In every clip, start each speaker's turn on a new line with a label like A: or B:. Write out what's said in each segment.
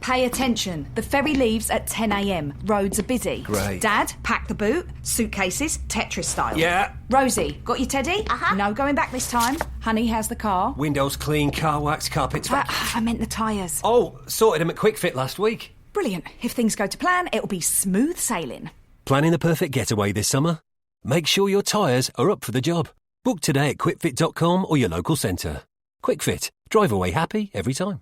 A: Pay attention. The ferry leaves at 10 a.m. Roads are busy.
B: Great.
A: Dad, pack the boot. Suitcases, Tetris style.
B: Yeah.
A: Rosie, got your teddy?
C: Uh-huh.
A: No going back this time. Honey, how's the car?
B: Windows clean, car wax, carpets vacuum.
A: I meant the tyres.
B: Oh, sorted them at Quick Fit last week.
A: Brilliant. If things go to plan, it'll be smooth sailing.
B: Planning the perfect getaway this summer? Make sure your tyres are up for the job. Book today at quickfit.com or your local centre. Quick Fit. Drive away happy every time.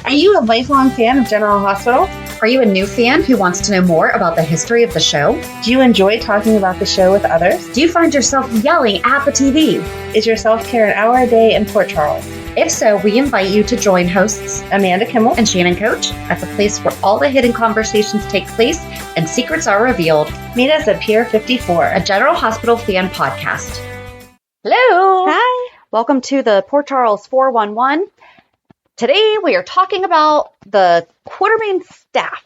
C: Are you a lifelong fan of General Hospital? Are you a new fan who wants to know more about the history of the show?
D: Do you enjoy talking about the show with others?
C: Do you find yourself yelling at the TV?
D: Is your self-care an hour a day in Port Charles?
C: If so, we invite you to join hosts
D: Amanda Kimmel
C: and Shannon Coach at the place where all the hidden conversations take place and secrets are revealed.
D: Meet us at Pier 54,
C: A General Hospital fan podcast. Hello.
D: Hi.
C: Welcome to the Port Charles 411. Today we are talking about the Quartermaine Staff.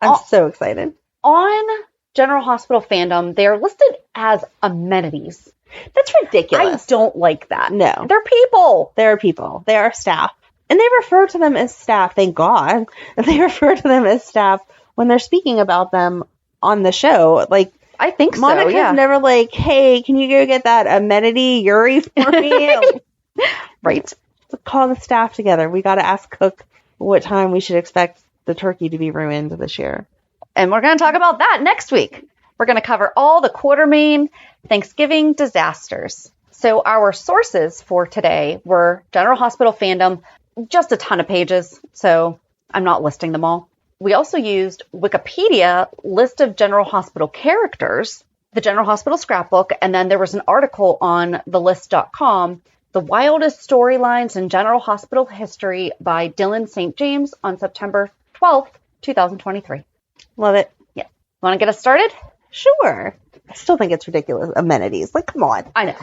D: I'm so excited.
C: On General Hospital fandom, they are listed as amenities.
D: That's ridiculous.
C: I don't like that.
D: No.
C: They're people.
D: They're people. They are staff. And they refer to them as staff, thank God. They refer to them as staff when they're speaking about them on the show. Like,
C: I think
D: Monica's
C: so, yeah.
D: never like, hey, can you go get that amenity Yuri for me?
C: Right.
D: Let's call the staff together. We got to ask Cook what time we should expect the turkey to be ruined this year.
C: And we're going to talk about that next week. We're going to cover all the Quartermaine Thanksgiving disasters. So our sources for today were General Hospital fandom, just a ton of pages, so I'm not listing them all. We also used Wikipedia list of General Hospital characters, the General Hospital Scrapbook, and then there was an article on thelist.com, The Wildest Storylines in General Hospital History by Dylan St. James on September 12th, 2023.
D: Love it.
C: Yeah. Want to get us started?
D: Sure. I still think it's ridiculous. Amenities. Like, come on.
C: I know.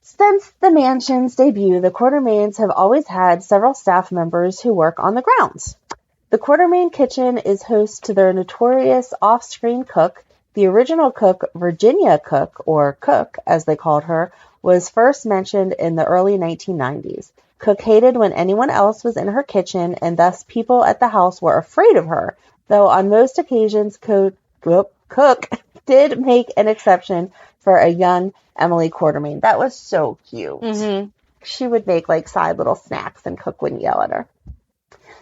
D: Since the mansion's debut, the Quartermaines have always had several staff members who work on the grounds. The Quartermaine kitchen is host to their notorious off-screen cook. The original cook, Virginia Cook, or Cook, as they called her, was first mentioned in the early 1990s. Cook hated when anyone else was in her kitchen, and thus people at the house were afraid of her, though on most occasions Cook did make an exception for a young Emily Quartermaine. That was so cute.
C: Mm-hmm.
D: She would make like side little snacks and Cook wouldn't yell at her.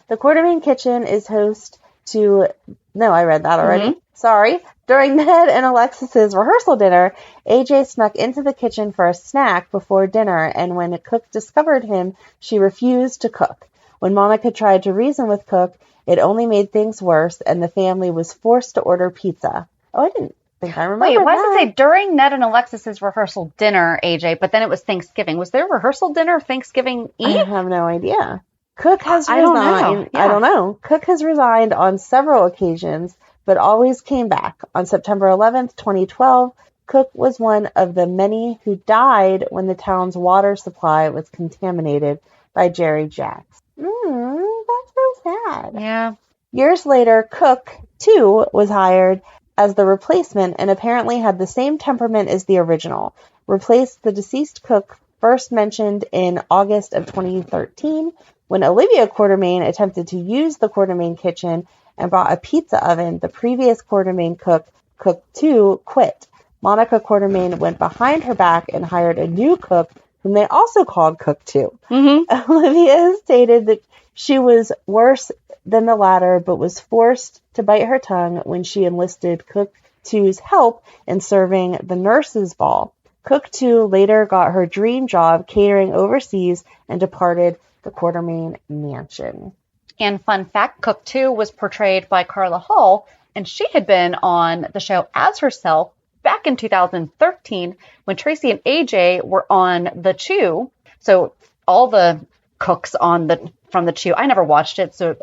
D: The Quartermaine kitchen is host to... No, I read that already.
C: Mm-hmm.
D: Sorry. During Ned and Alexis's rehearsal dinner, AJ snuck into the kitchen for a snack before dinner, and when Cook discovered him, she refused to cook. When Monica tried to reason with Cook, it only made things worse, and the family was forced to order pizza. Oh, I didn't think I remember.
C: Wait, why
D: that.
C: does it say during Ned and Alexis's rehearsal dinner, AJ, but then it was Thanksgiving? Was there a rehearsal dinner Thanksgiving Eve?
D: I have no idea. Cook has
C: I don't
D: resigned.
C: know. Yeah.
D: I don't know. Cook has resigned on several occasions, but always came back. On September 11th, 2012, Cook was one of the many who died when the town's water supply was contaminated by Jerry Jacks. That's so sad.
C: Yeah.
D: Years later, Cook, too, was hired as the replacement and apparently had the same temperament as the original. Replaced the deceased cook first mentioned in August of 2013 when Olivia Quartermaine attempted to use the Quartermaine kitchen and brought a pizza oven. The previous Quartermaine cook, Cook 2, quit. Monica Quartermaine went behind her back and hired a new cook whom they also called Cook 2.
C: Mm-hmm.
D: Olivia stated that she was worse than the latter, but was forced to bite her tongue when she enlisted Cook 2's help in serving the nurses' ball. Cook 2 later got her dream job catering overseas and departed the Quartermaine mansion.
C: And fun fact, Cook 2 was portrayed by Carla Hall, and she had been on the show as herself back in 2013 when Tracy and AJ were on The Chew. So all the cooks on from The Chew, I never watched it, so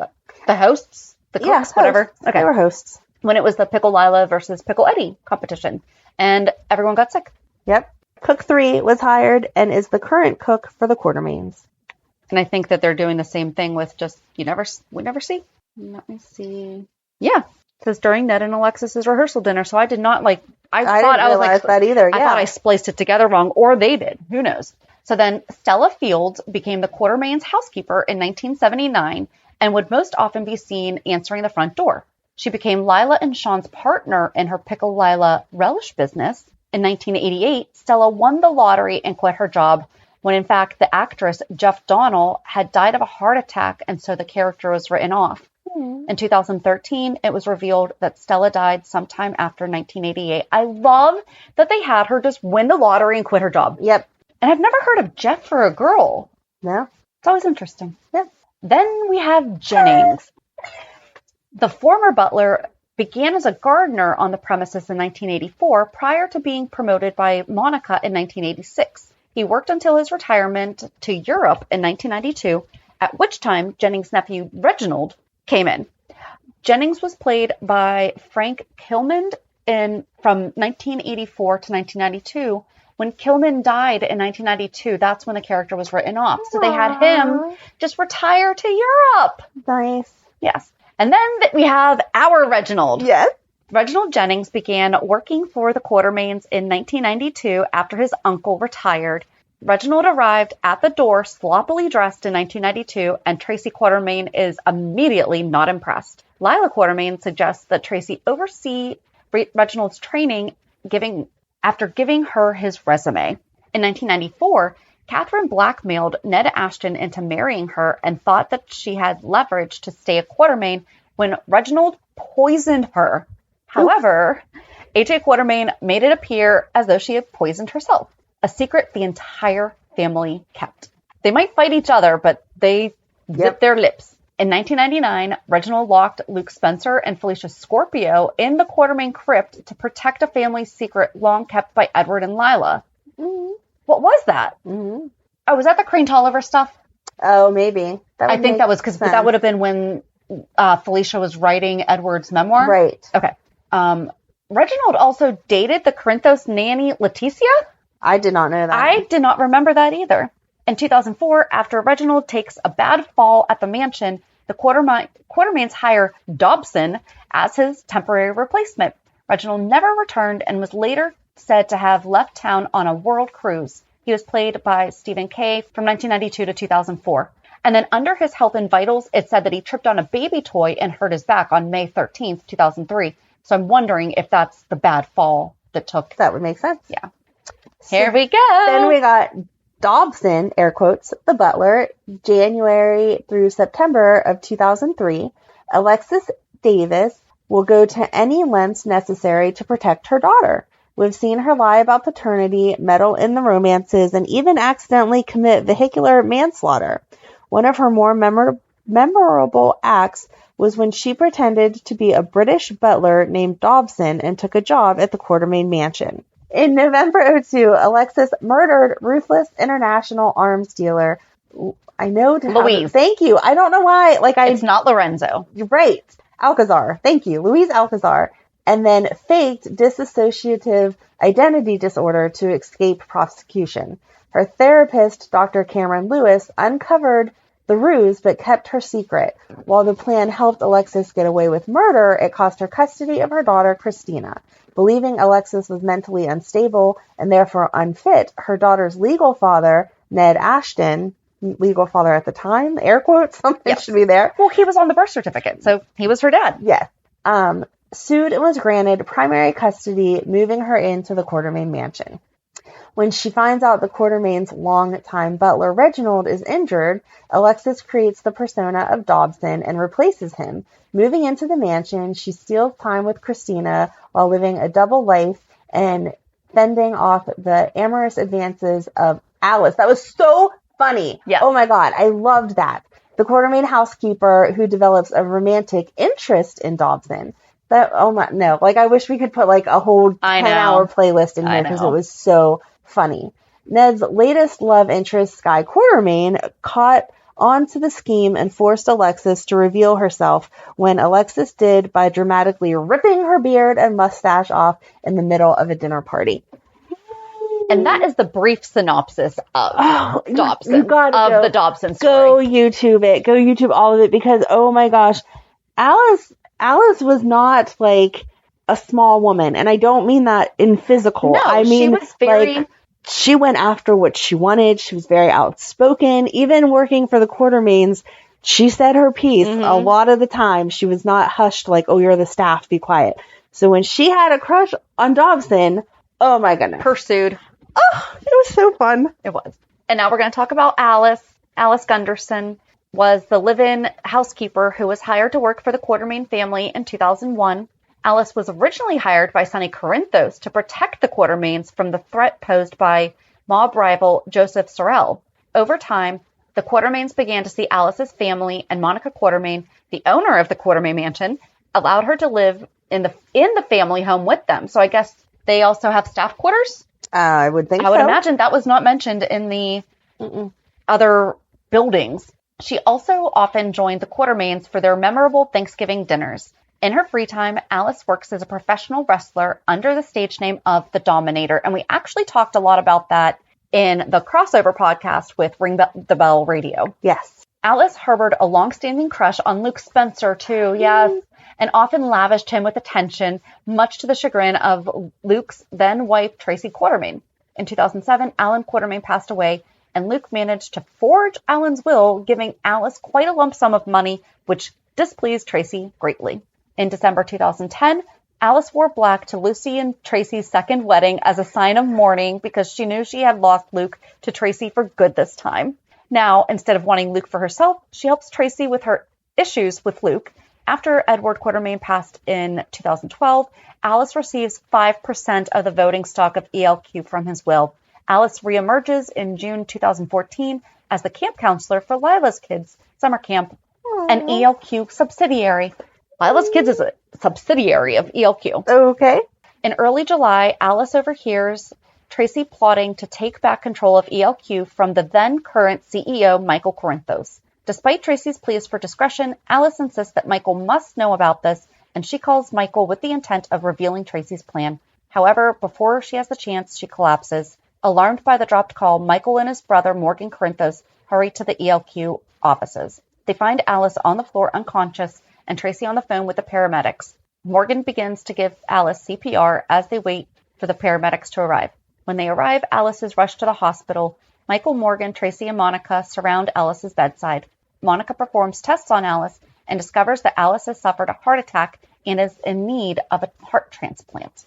C: the hosts, the cooks, whatever.
D: Okay. They were hosts.
C: When it was the Pickle Lila versus Pickle Eddie competition, and everyone got sick.
D: Yep. Cook 3 was hired and is the current cook for the Quartermaines.
C: And I think that they're doing the same thing with just, we never see. Let me see. Yeah. It says during Ned and Alexis's rehearsal dinner. So I did not I
D: didn't realize that either. Yeah.
C: I thought I spliced it together wrong, or they did. Who knows? So then Stella Fields became the Quartermaines housekeeper in 1979 and would most often be seen answering the front door. She became Lila and Sean's partner in her Pickle Lila relish business. In 1988, Stella won the lottery and quit her job when in fact the actress Jeff Donnell had died of a heart attack, and so the character was written off. In 2013, it was revealed that Stella died sometime after 1988. I love that they had her just win the lottery and quit her job.
D: Yep.
C: And I've never heard of Jeff for a girl.
D: No.
C: It's always interesting.
D: Yep.
C: Then we have Jennings. The former butler began as a gardener on the premises in 1984 prior to being promoted by Monica in 1986. He worked until his retirement to Europe in 1992, at which time Jennings' nephew Reginald came in. Jennings was played by Frank Kilman from 1984 to 1992. When Kilman died in 1992, that's when the character was written off. So they had him just retire to Europe.
D: Nice.
C: Yes. And then we have our Reginald.
D: Yes.
C: Reginald Jennings began working for the Quartermaines in 1992 after his uncle retired. Reginald arrived at the door sloppily dressed in 1992, and Tracy Quartermaine is immediately not impressed. Lila Quartermaine suggests that Tracy oversee Reginald's training after giving her his resume. In 1994, Catherine blackmailed Ned Ashton into marrying her and thought that she had leverage to stay a Quartermaine when Reginald poisoned her. However, A.J. Quartermaine made it appear as though she had poisoned herself, a secret the entire family kept. They might fight each other, but they zip their lips. In 1999, Reginald locked Luke Spencer and Felicia Scorpio in the Quartermaine crypt to protect a family secret long kept by Edward and Lila. Mm-hmm. What was that? Mm-hmm. Oh, was that the Crane Tolliver stuff?
D: Oh, maybe.
C: I think that was because that would have been when Felicia was writing Edward's memoir.
D: Right.
C: Okay. Reginald also dated the Corinthos nanny Leticia?
D: I did not know that.
C: I did not remember that either. In 2004, after Reginald takes a bad fall at the mansion, the Quartermaines hire Dobson as his temporary replacement. Reginald never returned and was later said to have left town on a world cruise. He was played by Stephen Kay from 1992 to 2004. And then under his health and vitals, it said that he tripped on a baby toy and hurt his back on May 13th, 2003. So I'm wondering if that's the bad fall that took.
D: That would make sense.
C: Yeah. Here we go.
D: Then we got Dobson, air quotes, the butler, January through September of 2003. Alexis Davis will go to any lengths necessary to protect her daughter. We've seen her lie about paternity, meddle in the romances, and even accidentally commit vehicular manslaughter. One of her more memorable acts was when she pretended to be a British butler named Dobson and took a job at the Quartermaine mansion. In November 2002, Alexis murdered ruthless international arms dealer. I know.
C: Louise.
D: Thank you. I don't know why.
C: It's not Lorenzo.
D: You're right. Alcazar. Thank you. Louise Alcazar. And then faked dissociative identity disorder to escape prosecution. Her therapist, Dr. Cameron Lewis, uncovered the ruse but kept her secret. While the plan helped Alexis get away with murder, it cost her custody of her daughter, Christina. Believing Alexis was mentally unstable and therefore unfit, her daughter's legal father, Ned Ashton, legal father at the time, air quotes, something should be there.
C: Well, he was on the birth certificate, so he was her dad.
D: Yes. Sued and was granted primary custody, moving her into the Quartermaine mansion. When she finds out the Quartermaines' long-time butler Reginald is injured, Alexis creates the persona of Dobson and replaces him. Moving into the mansion, she steals time with Christina while living a double life and fending off the amorous advances of Alice. That was so funny.
C: Yeah.
D: Oh my God. I loved that. The Quartermaine housekeeper who develops a romantic interest in Dobson. I wish we could put a whole 10-hour playlist in here because it was so funny. Ned's latest love interest, Skye Quartermaine, caught onto the scheme and forced Alexis to reveal herself when Alexis did by dramatically ripping her beard and mustache off in the middle of a dinner party.
C: And that is the brief synopsis of Dobson. You gotta the Dobson story.
D: Go YouTube it. Go YouTube all of it because, oh my gosh, Alice was not a small woman. And I don't mean that in physical.
C: No,
D: I mean,
C: she was very
D: she went after what she wanted. She was very outspoken. Even working for the Quartermaines, she said her piece a lot of the time. She was not hushed like, oh, you're the staff, be quiet. So when she had a crush on Dobson, oh my goodness.
C: Pursued.
D: Oh, it was so fun.
C: It was. And now we're going to talk about Alice. Alice Gunderson was the live-in housekeeper who was hired to work for the Quartermaine family in 2001. Alice was originally hired by Sonny Corinthos to protect the Quartermaines from the threat posed by mob rival Joseph Sorrell. Over time, the Quartermaines began to see Alice's family, and Monica Quartermaine, the owner of the Quartermaine mansion, allowed her to live in the family home with them. So I guess they also have staff quarters?
D: I would think so.
C: I would imagine that was not mentioned in the other buildings. She also often joined the Quartermaines for their memorable Thanksgiving dinners. In her free time, Alice works as a professional wrestler under the stage name of The Dominator. And we actually talked a lot about that in the crossover podcast with Ring the Bell Radio.
D: Yes.
C: Alice harbored a long-standing crush on Luke Spencer, too, yes, and often lavished him with attention, much to the chagrin of Luke's then-wife, Tracy Quartermaine. In 2007, Alan Quartermaine passed away, and Luke managed to forge Alan's will, giving Alice quite a lump sum of money, which displeased Tracy greatly. In December 2010, Alice wore black to Lucy and Tracy's second wedding as a sign of mourning because she knew she had lost Luke to Tracy for good this time. Now, instead of wanting Luke for herself, she helps Tracy with her issues with Luke. After Edward Quartermaine passed in 2012, Alice receives 5% of the voting stock of ELQ from his will. Alice reemerges in June 2014 as the camp counselor for Lila's Kids Summer Camp, an ELQ subsidiary. Lila's Kids is a subsidiary of ELQ.
D: Okay.
C: In early July, Alice overhears Tracy plotting to take back control of ELQ from the then current CEO, Michael Corinthos. Despite Tracy's pleas for discretion, Alice insists that Michael must know about this, and she calls Michael with the intent of revealing Tracy's plan. However, before she has the chance, she collapses. Alarmed by the dropped call, Michael and his brother, Morgan Corinthos, hurry to the ELQ offices. They find Alice on the floor unconscious and Tracy on the phone with the paramedics. Morgan begins to give Alice CPR as they wait for the paramedics to arrive. When they arrive, Alice is rushed to the hospital. Michael, Morgan, Tracy, and Monica surround Alice's bedside. Monica performs tests on Alice and discovers that Alice has suffered a heart attack and is in need of a heart transplant.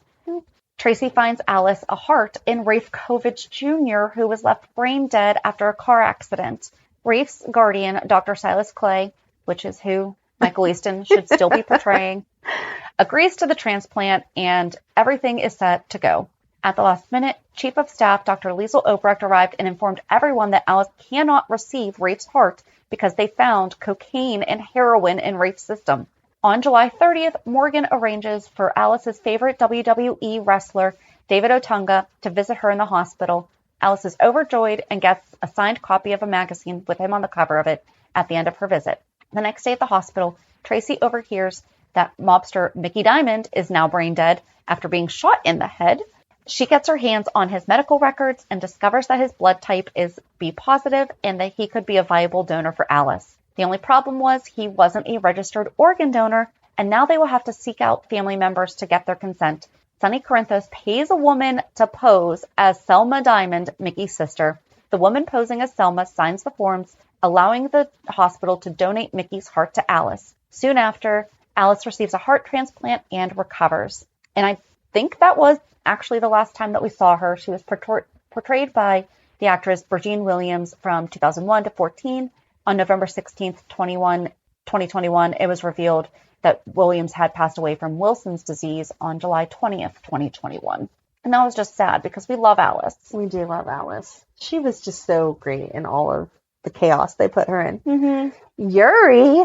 C: Tracy finds Alice a heart in Rafe Kovich Jr., who was left brain dead after a car accident. Rafe's guardian, Dr. Silas Clay, which is who Michael Easton should still be portraying, agrees to the transplant, and everything is set to go. At the last minute, Chief of Staff Dr. Liesl Obrecht arrived and informed everyone that Alice cannot receive Rafe's heart because they found cocaine and heroin in Rafe's system. On July 30th, Morgan arranges for Alice's favorite WWE wrestler, David Otunga, to visit her in the hospital. Alice is overjoyed and gets a signed copy of a magazine with him on the cover of it at the end of her visit. The next day at the hospital, Tracy overhears that mobster Mickey Diamond is now brain dead after being shot in the head. She gets her hands on his medical records and discovers that his blood type is B positive and that he could be a viable donor for Alice. The only problem was he wasn't a registered organ donor, and now they will have to seek out family members to get their consent. Sonny Corinthos pays a woman to pose as Selma Diamond, Mickey's sister. The woman posing as Selma signs the forms, allowing the hospital to donate Mickey's heart to Alice. Soon after, Alice receives a heart transplant and recovers. And I think that was actually the last time that we saw her. She was portrayed by the actress Virginia Williams from 2001 to 14. On November 16th, 2021, it was revealed that Williams had passed away from Wilson's disease on July 20th, 2021. And that was just sad because we love Alice.
D: We do love Alice. She was just so great in all of the chaos they put her in. Mm-hmm. Yuri,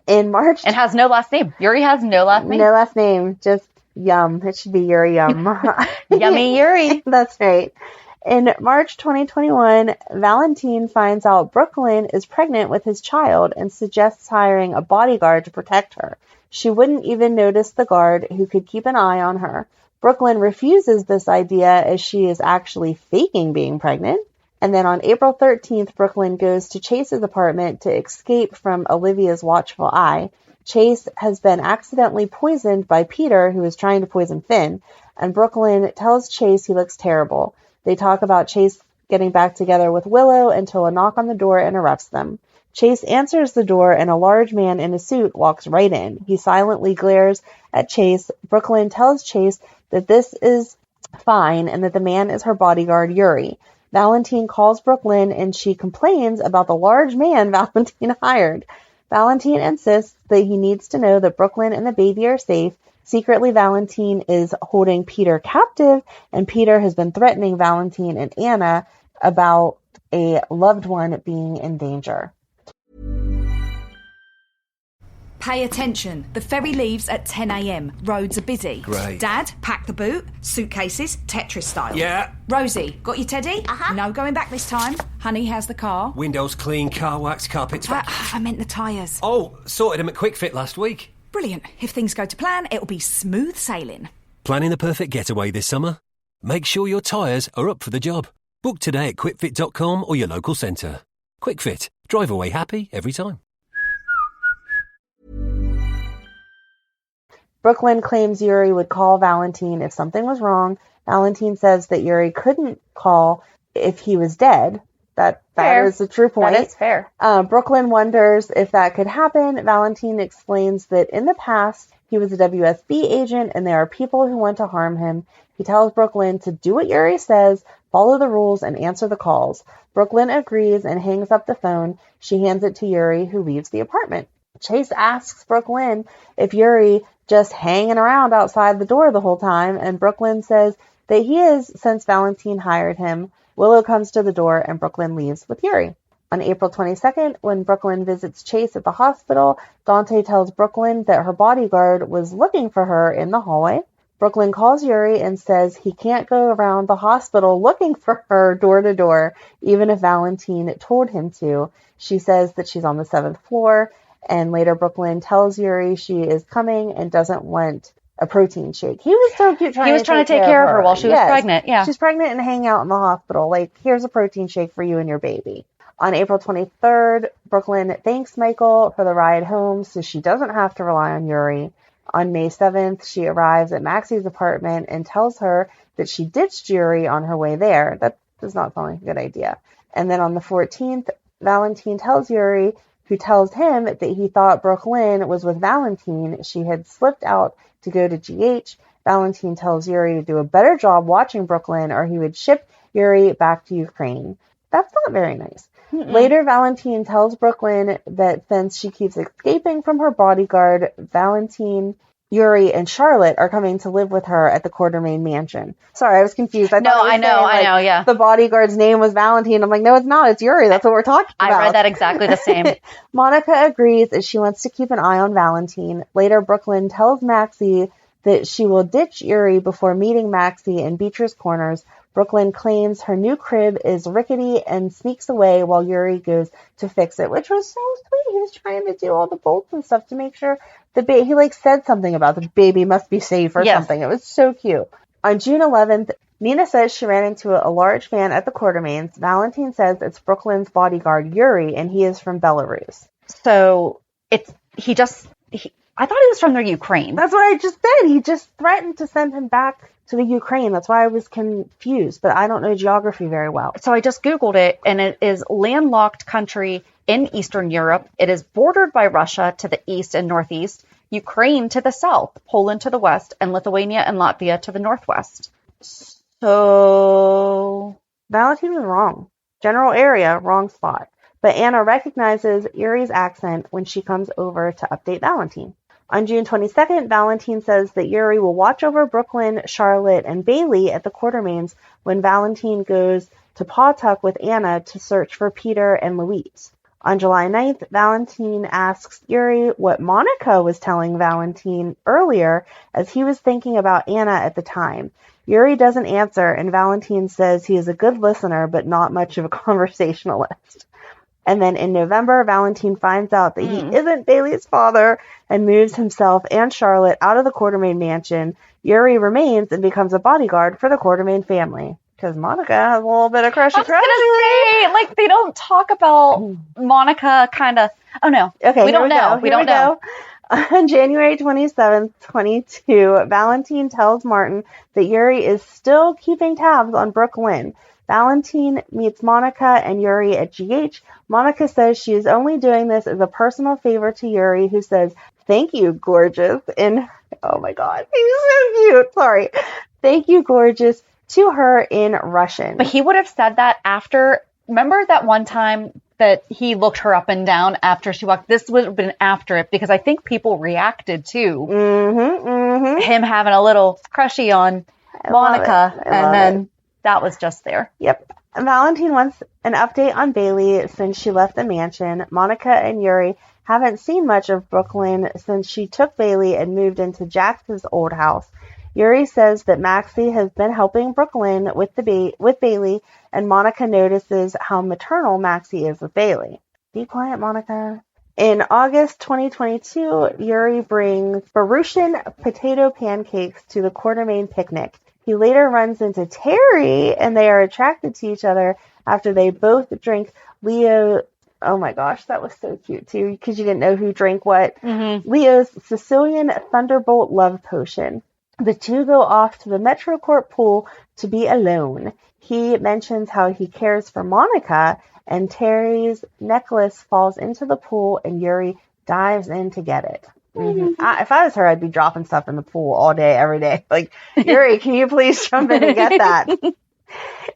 D: in March.
C: And has no last name. Yuri has no last name.
D: No last name, just Yum. It should be Yuri Yum.
C: Yummy Yuri.
D: That's right. In March 2021, Valentine finds out Brooklyn is pregnant with his child and suggests hiring a bodyguard to protect her. She wouldn't even notice the guard who could keep an eye on her. Brooklyn refuses this idea as she is actually faking being pregnant. And then on April 13th, Brooklyn goes to Chase's apartment to escape from Olivia's watchful eye. Chase has been accidentally poisoned by Peter, who is trying to poison Finn. and Brooklyn tells Chase he looks terrible. They talk about Chase getting back together with Willow until a knock on the door interrupts them. Chase answers the door and a large man in a suit walks right in. He silently glares at Chase. Brooklyn tells Chase that this is fine and that the man is her bodyguard, Yuri. Valentine calls Brooklyn and she complains about the large man Valentine hired. Valentine insists that he needs to know that Brooklyn and the baby are safe. Secretly, Valentine is holding Peter captive, and Peter has been threatening Valentine and Anna about a loved one being in danger.
A: Pay attention. The ferry leaves at 10 a.m. Roads are busy.
B: Great.
A: Dad, pack the boot. Suitcases, Tetris style.
B: Yeah.
A: Rosie, got your teddy?
C: Uh-huh.
A: No going back this time. Honey, how's the car?
B: Windows clean, car wax, carpets.
A: I meant the tyres.
B: Oh, sorted them at Quick Fit last week.
A: Brilliant. If things go to plan, it'll be smooth sailing.
B: Planning the perfect getaway this summer? Make sure your tyres are up for the job. Book today at QuickFit.com or your local centre. Quick Fit. Drive away happy every time.
D: Brooklyn claims Yuri would call Valentine if something was wrong. Valentine says that Yuri couldn't call if he was dead. That is a true point.
C: That is fair.
D: Brooklyn wonders if that could happen. Valentine explains that in the past, he was a WSB agent and there are people who want to harm him. He tells Brooklyn to do what Yuri says, follow the rules, and answer the calls. Brooklyn agrees and hangs up the phone. She hands it to Yuri, who leaves the apartment. Chase asks Brooklyn if Yuri just hanging around outside the door the whole time, and Brooklyn says that he is since Valentine hired him. Willow comes to the door and Brooklyn leaves with Yuri. On April 22nd, when Brooklyn visits Chase at the hospital, Dante tells Brooklyn that her bodyguard was looking for her in the hallway. Brooklyn calls Yuri and says he can't go around the hospital looking for her door to door, even if Valentine told him to. She says that she's on the 7th floor, and later Brooklyn tells Yuri she is coming and doesn't want a protein shake. He was so cute trying to take care of her
C: while she was pregnant. Yeah.
D: She's pregnant and hanging out in the hospital. Like, here's a protein shake for you and your baby. On April 23rd, Brooklyn thanks Michael for the ride home so she doesn't have to rely on Yuri. On May 7th, she arrives at Maxie's apartment and tells her that she ditched Yuri on her way there. That does not sound like a good idea. And then on the 14th, Valentine tells Yuri, who tells him that he thought Brooklyn was with Valentine. She had slipped out to go to GH. Valentine tells Yuri to do a better job watching Brooklyn or he would ship Yuri back to Ukraine. That's not very nice. Mm-mm. Later, Valentine tells Brooklyn that since she keeps escaping from her bodyguard, Valentine, Yuri, and Charlotte are coming to live with her at the Quartermaine mansion. Sorry, I was confused. I know, yeah. The bodyguard's name was Valentine. I'm like, no, it's not. It's Yuri. That's what we're talking about.
C: I read that exactly the same.
D: Monica agrees as she wants to keep an eye on Valentine. Later, Brooklyn tells Maxie that she will ditch Yuri before meeting Maxie in Beecher's Corners. Brooklyn claims her new crib is rickety and sneaks away while Yuri goes to fix it, which was so sweet. He was trying to do all the bolts and stuff to make sure the baby, he said something about the baby must be safe or something. It was so cute. On June 11th, Nina says she ran into a large fan at the Quartermaines. Valentine says it's Brooklyn's bodyguard, Yuri, and he is from Belarus.
C: So I thought he was from the Ukraine.
D: That's what I just said. He just threatened to send him back to the Ukraine. That's why I was confused, but I don't know geography very well.
C: So I just Googled it, and it is landlocked country in Eastern Europe. It is bordered by Russia to the east and northeast, Ukraine to the south, Poland to the west, and Lithuania and Latvia to the northwest. So
D: Valentine was wrong. General area, wrong spot. But Anna recognizes Yuri's accent when she comes over to update Valentine. On June 22nd, Valentine says that Yuri will watch over Brooklyn, Charlotte, and Bailey at the Quartermaines when Valentine goes to Pawtuck with Anna to search for Peter and Louise. On July 9th, Valentine asks Yuri what Monica was telling Valentine earlier as he was thinking about Anna at the time. Yuri doesn't answer, and Valentine says he is a good listener but not much of a conversationalist. And then in November, Valentine finds out that he isn't Bailey's father and moves himself and Charlotte out of the Quartermaine mansion. Yuri remains and becomes a bodyguard for the Quartermaine family. Because Monica has a little bit of crushy.
C: I was going to say, they don't talk about Monica kind of. Oh, no.
D: Okay,
C: we don't know.
D: On January 27th, 22, Valentine tells Martin that Yuri is still keeping tabs on Brooklyn. Valentine meets Monica and Yuri at GH. Monica says she is only doing this as a personal favor to Yuri, who says, "Thank you, gorgeous," oh my god, he's so cute, sorry. "Thank you, gorgeous," to her in Russian.
C: But he would have said that after, remember that one time that he looked her up and down after she walked? This would have been after it, because I think people reacted to him having a little crushy on Monica, and then that was just there.
D: Yep. Valentine wants an update on Bailey since she left the mansion. Monica and Yuri haven't seen much of Brooklyn since she took Bailey and moved into Jax's old house. Yuri says that Maxie has been helping Brooklyn with Bailey, and Monica notices how maternal Maxie is with Bailey. Be quiet, Monica. In August 2022, Yuri brings Baruchan potato pancakes to the Quartermaine picnic. He later runs into Terry, and they are attracted to each other after they both drink Leo. Oh my gosh, that was so cute too, because you didn't know who drank what. Leo's Sicilian Thunderbolt love potion. The two go off to the Metrocourt pool to be alone. He mentions how he cares for Monica, and Terry's necklace falls into the pool, and Yuri dives in to get it. If I was her, I'd be dropping stuff in the pool all day, every day. Like, Yuri, can you please jump in and get that?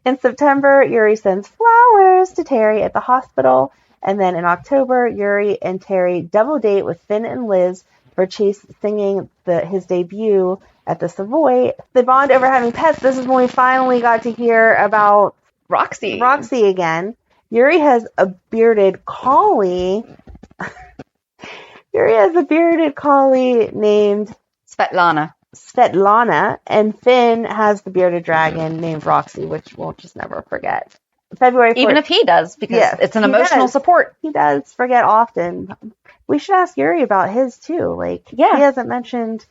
D: In September, Yuri sends flowers to Terry at the hospital. And then in October, Yuri and Terry double date with Finn and Liz for Chase singing his debut at the Savoy. They bond over having pets. This is when we finally got to hear about
C: Roxy
D: again. Yuri has a bearded collie. Yuri has a bearded collie named Svetlana, and Finn has the bearded dragon named Roxy, which we'll just never forget. February 4th.
C: Even if he does, because it's an emotional support.
D: He does forget often. We should ask Yuri about his too. Like, he hasn't mentioned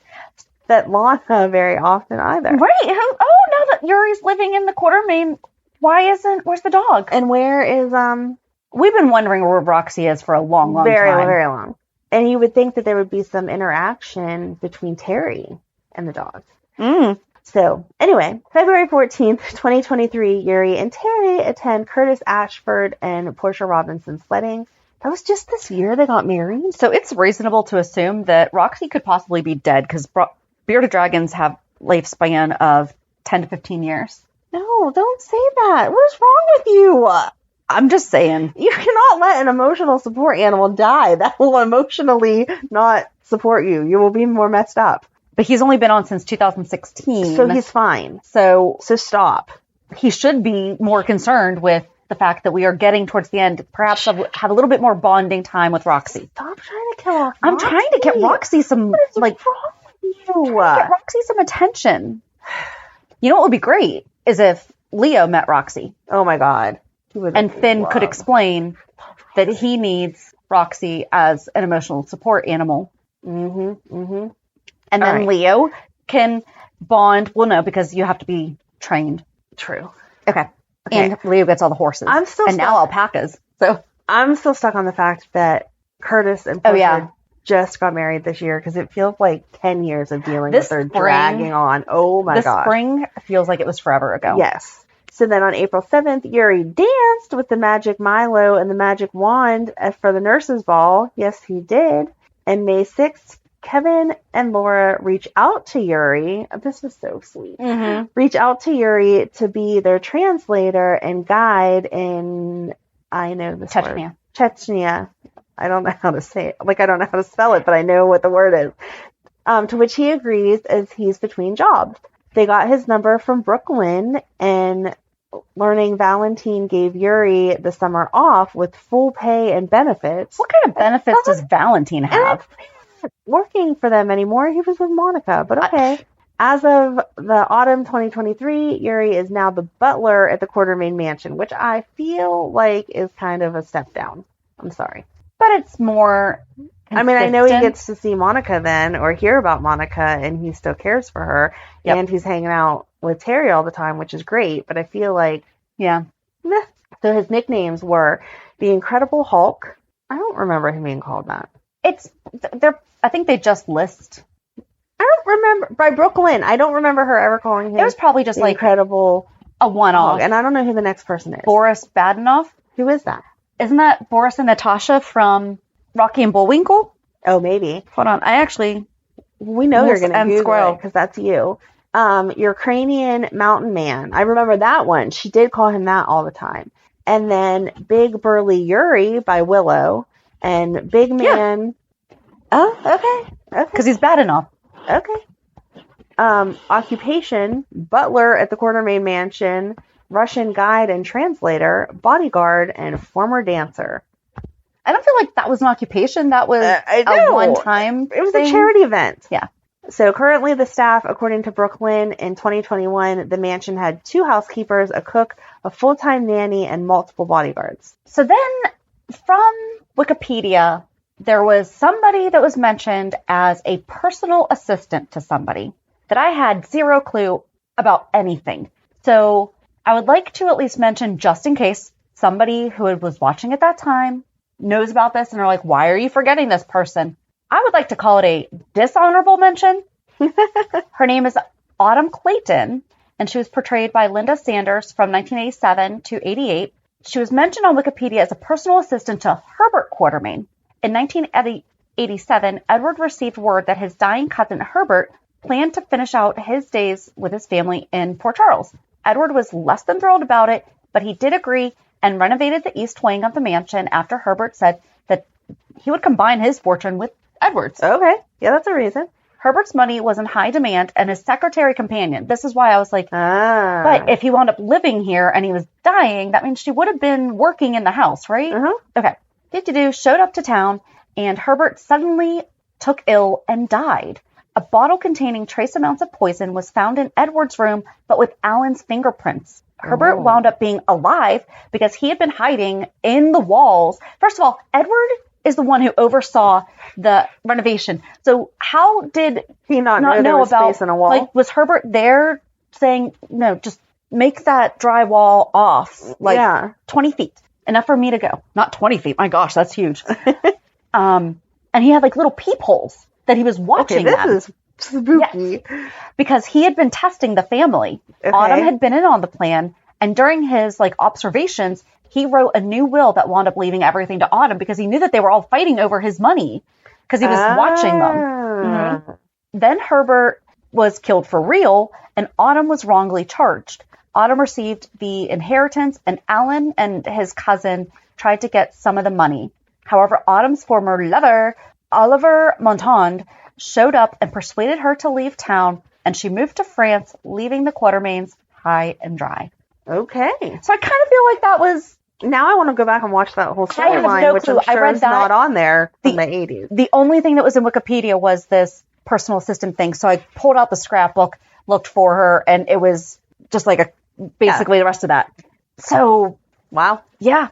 D: Svetlana very often either.
C: Right. Oh, now that Yuri's living in the Quartermaine, where's the dog?
D: And where is,
C: we've been wondering where Roxy is for a long time.
D: Very long. And you would think that there would be some interaction between Terry and the dog. So, anyway, February 14th, 2023, Yuri and Terry attend Curtis Ashford and Portia Robinson's wedding. That was just this year they got married.
C: So it's reasonable to assume that Roxy could possibly be dead, because bearded dragons have lifespan of 10 to 15 years.
D: No, don't say that. What is wrong with you?
C: I'm just saying.
D: You cannot let an emotional support animal die. That will emotionally not support you. You will be more messed up.
C: But he's only been on since 2016.
D: So he's fine.
C: So
D: stop.
C: He should be more concerned with the fact that we are getting towards the end. Perhaps have a little bit more bonding time with Roxy.
D: Stop trying to kill off Roxy.
C: I'm trying to get Roxy some,
D: what is wrong with you?
C: Get Roxy some attention. You know what would be great is if Leo met Roxy.
D: Oh my God.
C: And Finn could explain that he needs Roxy as an emotional support animal. And then Leo can bond. Well, no, because you have to be trained.
D: True.
C: Okay. And Leo gets all the horses. Now alpacas. So
D: I'm still stuck on the fact that Curtis and Portia just got married this year, because it feels like 10 years of dealing with her dragging on. Oh my God.
C: This spring feels like it was forever ago.
D: Yes. So then on April 7th, Yuri danced with the magic Milo and the magic wand for the nurses' ball. Yes, he did. And May 6th, Kevin and Laura reach out to Yuri. This was so sweet. Reach out to Yuri to be their translator and guide in, I know this word. Chechnya. I don't know how to say it. Like, I don't know how to spell it, but I know what the word is. To which he agrees, as he's between jobs. They got his number from Brooklyn, and learning Valentine gave Yuri the summer off with full pay and benefits.
C: What kind of benefits does Valentine have?
D: Working for them anymore. He was with Monica, but okay. As of the autumn 2023, Yuri is now the butler at the Quartermaine mansion, which I feel like is kind of a step down. I'm sorry.
C: But it's more consistent.
D: I mean, I know he gets to see Monica then, or hear about Monica, and he still cares for her, and he's hanging out with Terry all the time, which is great, but I feel like, meh. So his nicknames were the Incredible Hulk. I don't remember him being called that.
C: I think they just list.
D: I don't remember by Brooklyn. I don't remember her ever calling him.
C: It was probably just like
D: incredible
C: a one-off.
D: dog, and I don't know who the next person is.
C: Boris Badenoff.
D: Who is that?
C: Isn't that Boris and Natasha from Rocky and Bullwinkle?
D: Oh, maybe.
C: Hold on. I actually...
D: We know you're going to Google
C: Squirrel.
D: it because that's you. Ukrainian Mountain Man. I remember that one. She did call him that all the time. And then Big Burly Yuri by Willow. And Big Man... Yeah. Oh, okay.
C: Because he's bad enough.
D: Okay. Occupation, butler at the Quartermaine Mansion, Russian guide and translator, bodyguard, and former dancer.
C: I don't feel like that was an occupation. That was a one-time
D: It was
C: thing.
D: a charity event.
C: Yeah.
D: So currently the staff, according to Brooklyn, in 2021, the mansion had 2 housekeepers, a cook, a full-time nanny, and multiple bodyguards.
C: So then from Wikipedia, there was somebody that was mentioned as a personal assistant to somebody that I had zero clue about anything. So I would like to at least mention, just in case somebody who was watching at that time knows about this and are like, why are you forgetting this person? I would like to call it a dishonorable mention. Her name is Autumn Clayton, and she was portrayed by Linda Sanders from 1987 to 88. She was mentioned on Wikipedia as a personal assistant to Herbert Quartermaine. In 1987, Edward received word that his dying cousin Herbert planned to finish out his days with his family in Port Charles. Edward was less than thrilled about it, but he did agree and renovated the east wing of the mansion after Herbert said that he would combine his fortune with Edward's.
D: Okay. Yeah, that's a reason.
C: Herbert's money was in high demand, and his secretary companion. This is why I was like, but if he wound up living here and he was dying, that means she would have been working in the house, right?
D: Uh-huh.
C: Okay. Did showed up to town, and Herbert suddenly took ill and died. A bottle containing trace amounts of poison was found in Edward's room, but with Alan's fingerprints. Herbert wound up being alive because he had been hiding in the walls. First of all, Edward is the one who oversaw the renovation. So how did
D: he not know about space in a wall?
C: Like, was Herbert there saying, no, just make that drywall off, 20 feet, enough for me to go? Not 20 feet. My gosh, that's huge. And he had like little peepholes that he was watching.
D: Okay, this is spooky.
C: Yes, because he had been testing the family. Okay. Autumn had been in on the plan, and during his observations, he wrote a new will that wound up leaving everything to Autumn because he knew that they were all fighting over his money because he was watching them. Mm-hmm. Then Herbert was killed for real, and Autumn was wrongly charged. Autumn received the inheritance, and Alan and his cousin tried to get some of the money. However, Autumn's former lover, Oliver Montand, showed up and persuaded her to leave town, and she moved to France, leaving the Quartermaines high and dry.
D: Okay.
C: So I kind of feel like that was...
D: Now I want to go back and watch that whole storyline, which I'm sure is not on there from the 80s.
C: The only thing that was in Wikipedia was this personal assistant thing, so I pulled out the scrapbook, looked for her, and it was just like basically the rest of that. So,
D: wow.
C: Yeah.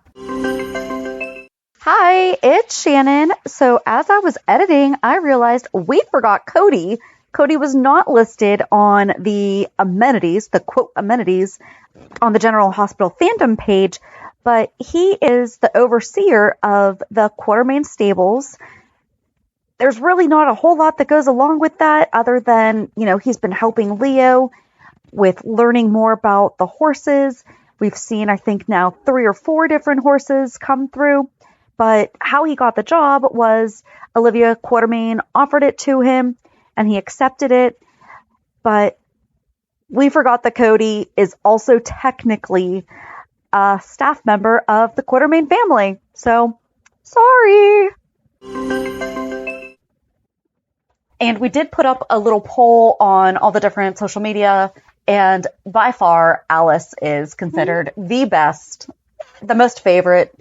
C: Hi, it's Shannon. So as I was editing, I realized we forgot Cody. Cody was not listed on the amenities, the quote amenities, on the General Hospital fandom page, but he is the overseer of the Quartermaine stables. There's really not a whole lot that goes along with that other than, he's been helping Leo with learning more about the horses. We've seen, I think now 3 or 4 different horses come through. But how he got the job was Olivia Quartermaine offered it to him, and he accepted it. But we forgot that Cody is also technically a staff member of the Quartermaine family. So, sorry. And we did put up a little poll on all the different social media, and by far, Alice is considered the best, the most favorite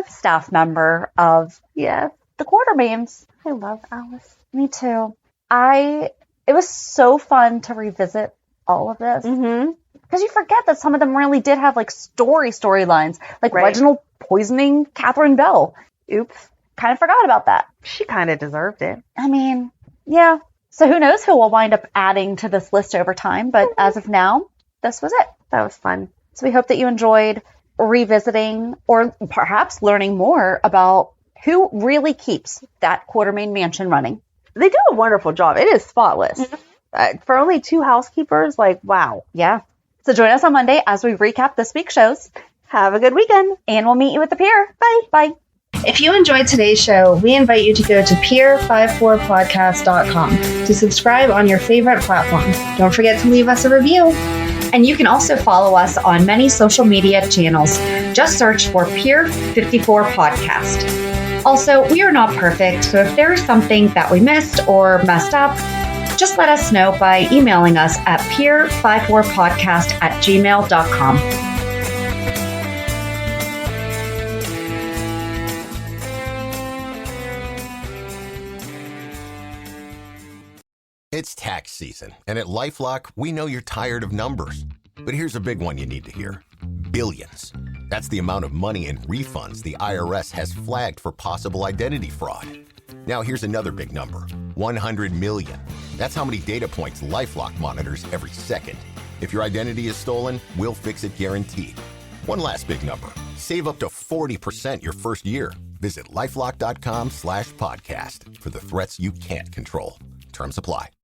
C: staff member of the Quartermaines.
D: I love Alice.
C: Me too. It was so fun to revisit all of this.
D: Mm-hmm.
C: Because you forget that some of them really did have storylines, like Reginald poisoning Catherine Bell. Oops. Kind of forgot about that.
D: She kind of deserved it.
C: I mean, yeah. So who knows who will wind up adding to this list over time. But as of now, this was it.
D: That was fun.
C: So we hope that you enjoyed revisiting or perhaps learning more about who really keeps that Quartermaine mansion running.
D: They do a wonderful job. It is spotless. For only 2 housekeepers, like, wow.
C: Yeah. So join us on Monday as we recap this week's shows.
D: Have a good weekend.
C: And we'll meet you at the pier. Bye. Bye.
E: If you enjoyed today's show, we invite you to go to pier54podcast.com to subscribe on your favorite platform. Don't forget to leave us a review.
C: And you can also follow us on many social media channels. Just search for Pier 54 Podcast. Also, we are not perfect, so if there is something that we missed or messed up, just let us know by emailing us at pier54podcast@gmail.com.
F: It's tax season, and at LifeLock, we know you're tired of numbers. But here's a big one you need to hear. Billions. That's the amount of money in refunds the IRS has flagged for possible identity fraud. Now here's another big number. 100 million. That's how many data points LifeLock monitors every second. If your identity is stolen, we'll fix it guaranteed. One last big number. Save up to 40% your first year. Visit LifeLock.com/podcast for the threats you can't control. Terms apply.